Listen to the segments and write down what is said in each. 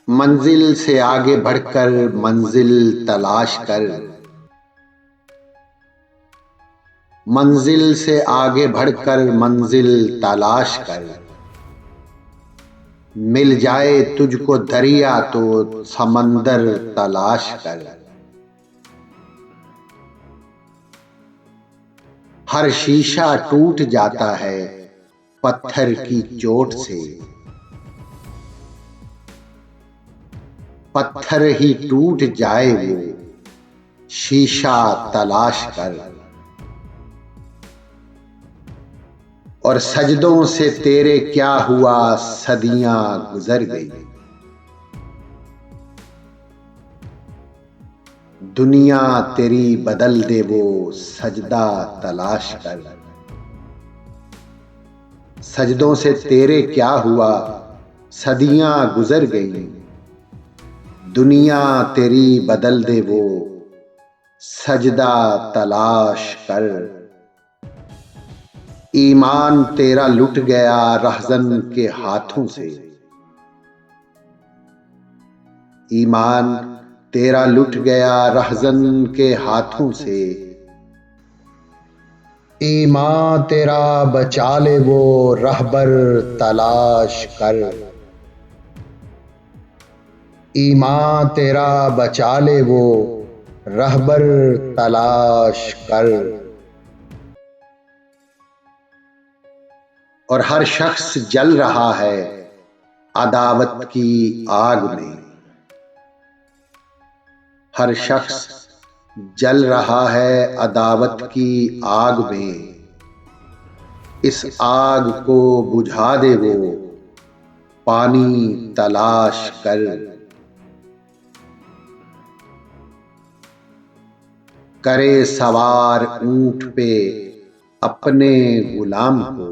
मंजिल से आगे बढ़कर मंजिल तलाश कर। मंजिल से आगे बढ़कर मंजिल तलाश कर। मिल जाए तुझको दरिया तो समंदर तलाश कर। हर शीशा टूट जाता है पत्थर की चोट से। पत्थर ही टूट जाए वो शीशा तलाश कर। और सजदों से तेरे क्या हुआ सदियां गुजर गई। दुनिया तेरी बदल दे वो सजदा तलाश कर। सजदों से तेरे क्या हुआ सदियां गुजर गई। दुनिया तेरी बदल दे वो सजदा तलाश कर। ईमान तेरा लुट गया रहज़न के हाथों से। ईमान तेरा लुट गया रहज़न के हाथों से। ईमान तेरा बचा ले वो रहबर तलाश कर। ईमान तेरा बचा ले वो रहबर तलाश कर। और हर शख्स जल रहा है अदावत की आग में। हर शख्स जल रहा है अदावत की आग में। इस आग को बुझा दे वो पानी तलाश कर। करे सवार ऊंट पे अपने गुलाम को।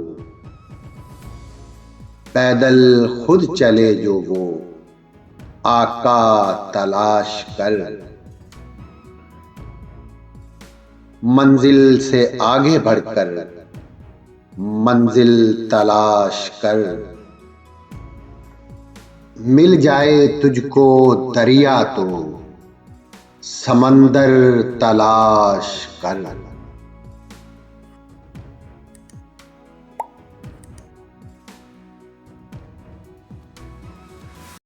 पैदल खुद चले जो वो आका तलाश कर। मंजिल से आगे बढ़कर मंजिल तलाश कर। मिल जाए तुझको दरिया तो समंदर तलाश कर।